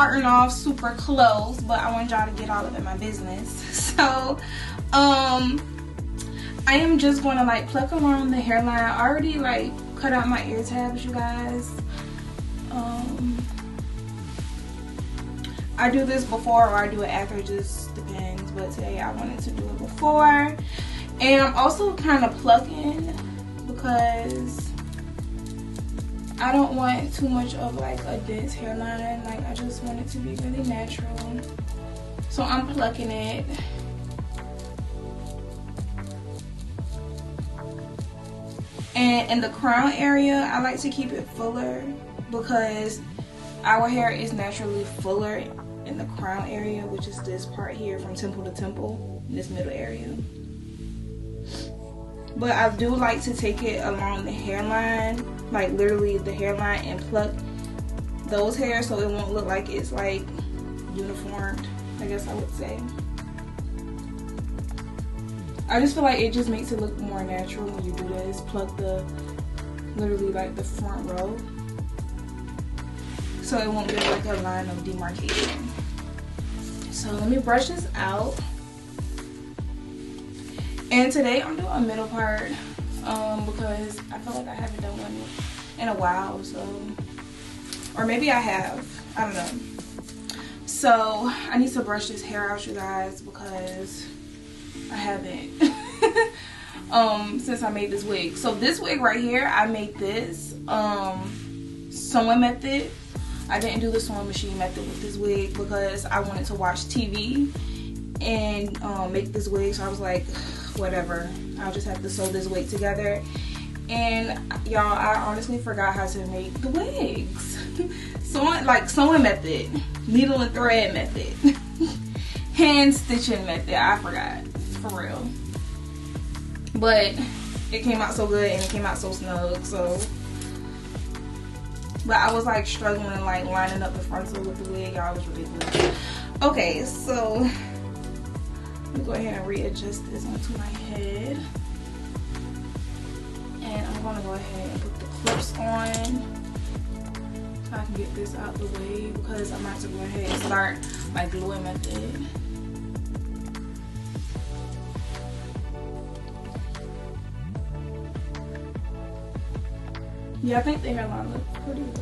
starting off super close, but I want y'all to get all of it in my business. So I am just going to like pluck along the hairline. I already like cut out my ear tabs, you guys. I do this before or I do it after, it just depends, but today I wanted to do it before. And I'm also kind of plucking because I don't want too much of like a dense hairline. Like, I just want it to be really natural, so I'm plucking it. And in the crown area, I like to keep it fuller because our hair is naturally fuller in the crown area, which is this part here from temple to temple, in this middle area. But I do like to take it along the hairline, like literally the hairline, and pluck those hairs so it won't look like it's like uniformed, I guess I would say. I just feel like it just makes it look more natural when you do this. Pluck the, literally like the front row, so it won't be like a line of demarcation. So let me brush this out. And today I'm doing a middle part because I feel like I haven't done one in a while, so, or maybe I have, I don't know. So I need to brush this hair out, you guys, because I haven't since I made this wig. So this wig right here, I made this sewing method. I didn't do the sewing machine method with this wig because I wanted to watch TV and make this wig. So I was like, whatever, I'll just have to sew this wig together. And y'all, I honestly forgot how to make the wigs. Sewing method, needle and thread method, hand stitching method. I forgot, for real. But it came out so good and it came out so snug. So, but I was like struggling, like lining up the frontal with the wig. Y'all, was ridiculous. Okay, so let me go ahead and readjust this onto my head. And I'm gonna go ahead and put the clips on so I can get this out the way, because I'm about to go ahead and start my gluing method. Yeah, I think the hairline looks pretty good.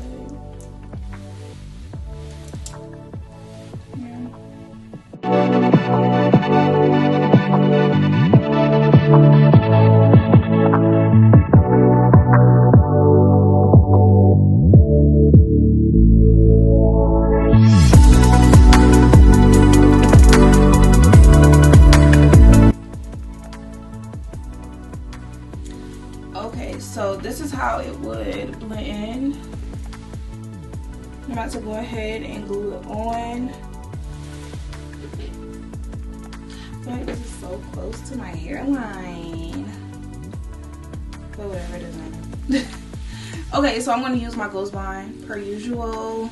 Okay, so this is how it would blend. I'm about to go ahead and glue it on. But this is so close to my hairline. But whatever, it doesn't matter. Okay, so I'm going to use my Ghost Bond per usual.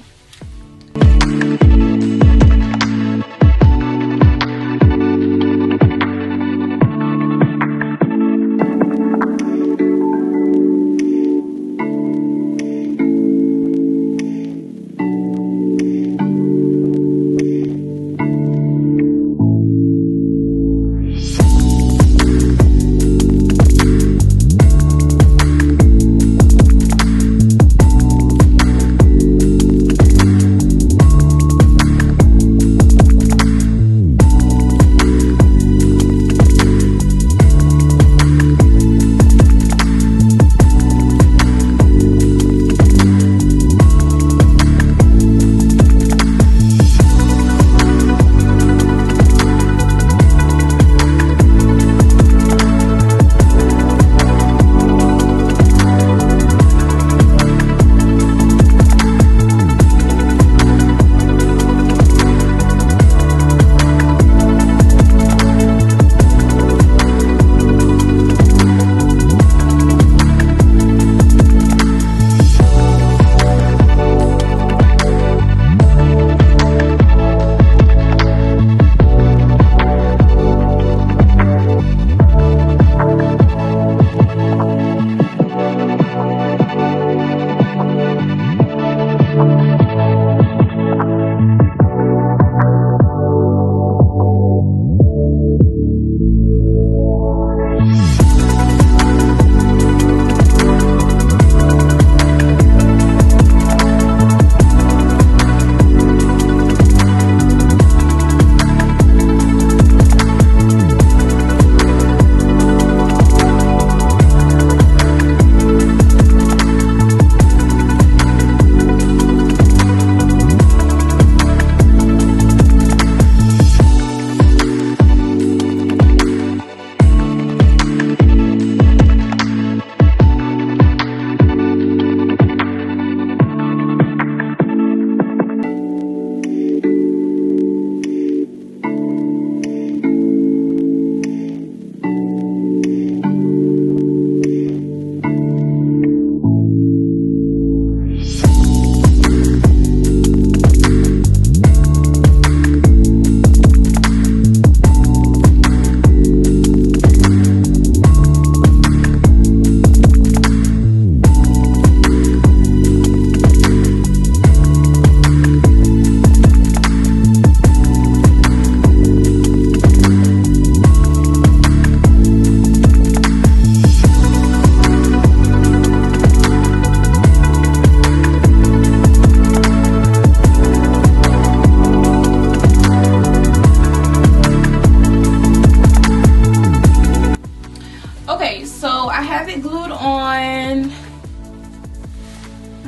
So I have it glued on. I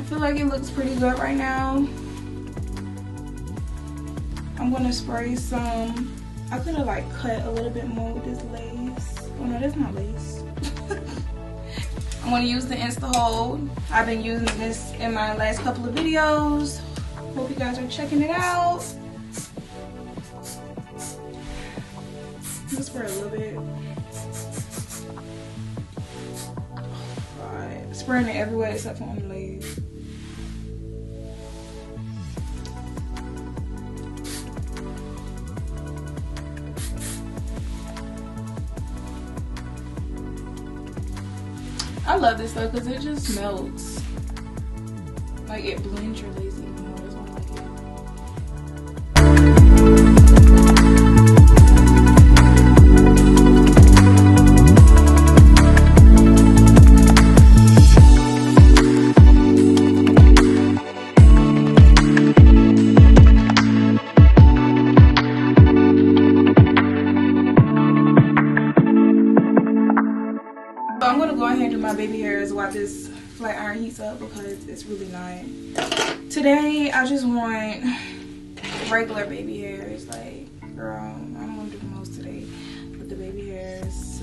feel like it looks pretty good right now. I'm gonna spray some. I could have like cut a little bit more with this lace. Oh no, that's not lace. I'm gonna use the Insta Hold. I've been using this in my last couple of videos. Hope you guys are checking it out. Just spray a little bit. Alright, spraying it everywhere except for on the lace. I love this though because it just melts. Like it blends your lace even more. That's why I like it. So I'm gonna go ahead and do my baby hairs while this flat iron heats up because it's really not. Today I just want regular baby hairs. Like, girl, I don't want to do the most today with the baby hairs.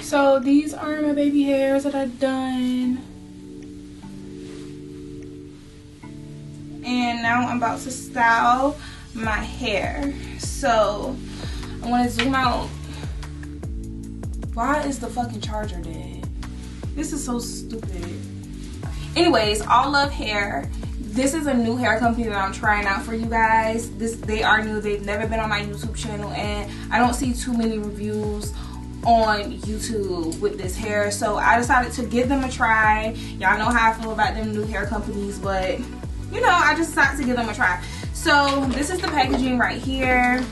So these are my baby hairs that I've done. And now I'm about to style my hair. So I want to zoom out. Why is the fucking charger dead? This is so stupid. Anyways, Allove Hair. This is a new hair company that I'm trying out for you guys. They are new. They've never been on my YouTube channel, and I don't see too many reviews on YouTube with this hair, so I decided to give them a try. Y'all know how I feel about them new hair companies, but you know, I just decided to give them a try. So this is the packaging right here,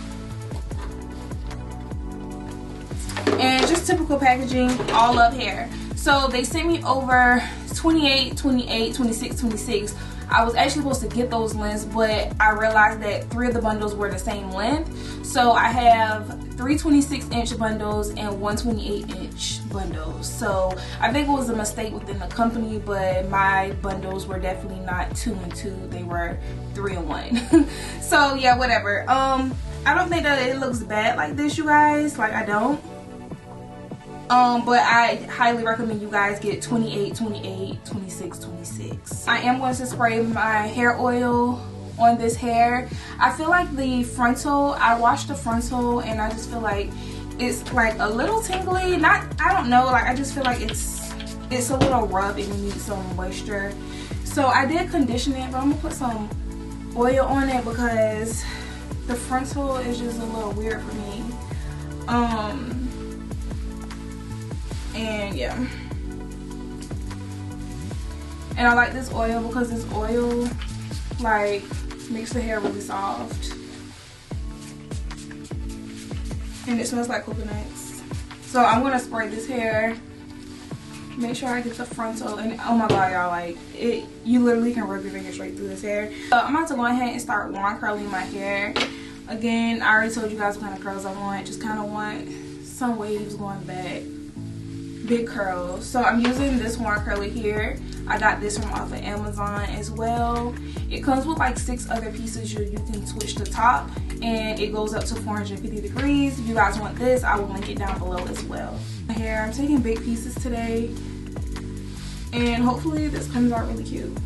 and just typical packaging, Allove Hair. So they sent me over 28, 28, 26, 26. I was actually supposed to get those lengths, but I realized that 3 of the bundles were the same length. So I have 3 26-inch bundles and 1 28-inch bundles. So I think it was a mistake within the company, but my bundles were definitely not 2 and 2. They were 3 and 1. So yeah, whatever. I don't think that it looks bad like this, you guys. Like, I don't. But I highly recommend you guys get 28, 28, 26, 26. I am going to spray my hair oil on this hair. I feel like the frontal, I washed the frontal and I just feel like it's like a little tingly. I don't know, like I just feel like it's it's a little rough and it needs some moisture. So I did condition it, but I'm gonna put some oil on it because the frontal is just a little weird for me. And yeah, and I like this oil because this oil like makes the hair really soft, and it smells like coconuts. So I'm gonna spray this hair, make sure I get the frontal, and oh my god y'all, like it, you literally can rub your finger straight through this hair. So I'm about to go ahead and start wand curling my hair. Again, I already told you guys what kind of curls I want. Just kind of want some waves going back, big curls. So I'm using this wand curler here. I got this from off of Amazon as well. It comes with like 6 other pieces. You can switch the top, and it goes up to 450 degrees. If you guys want this, I will link it down below as well. My hair, I'm taking big pieces today, and hopefully this comes out really cute.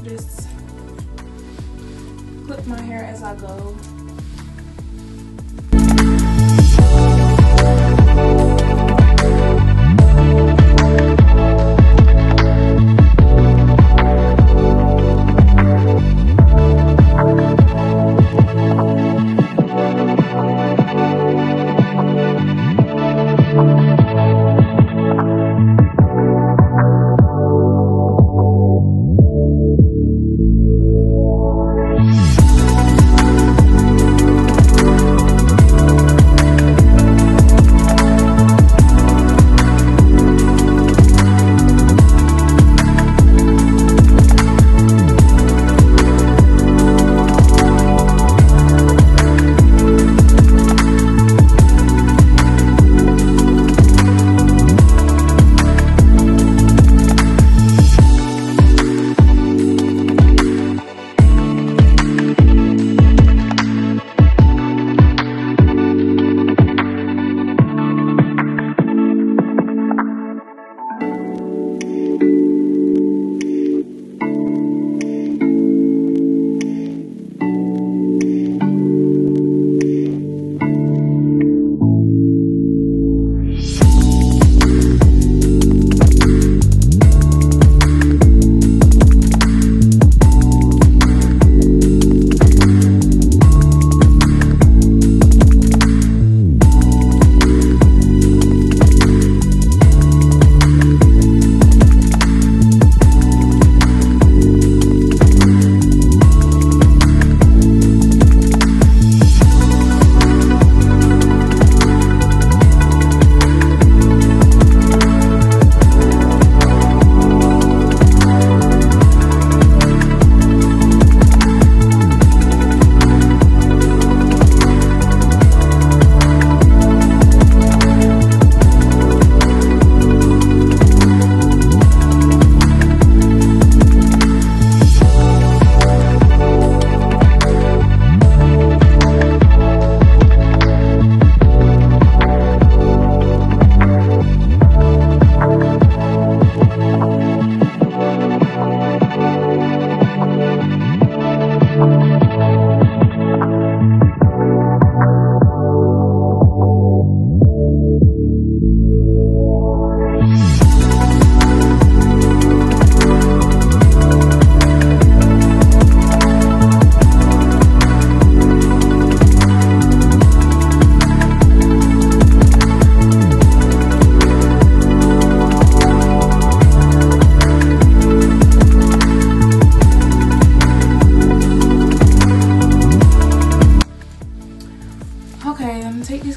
Just clip my hair as I go.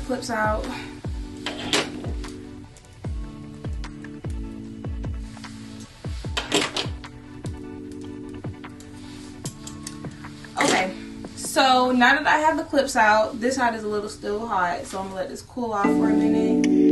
clips out. Okay, so now that I have the clips out, this side is a little still hot, so I'm gonna let this cool off for a minute.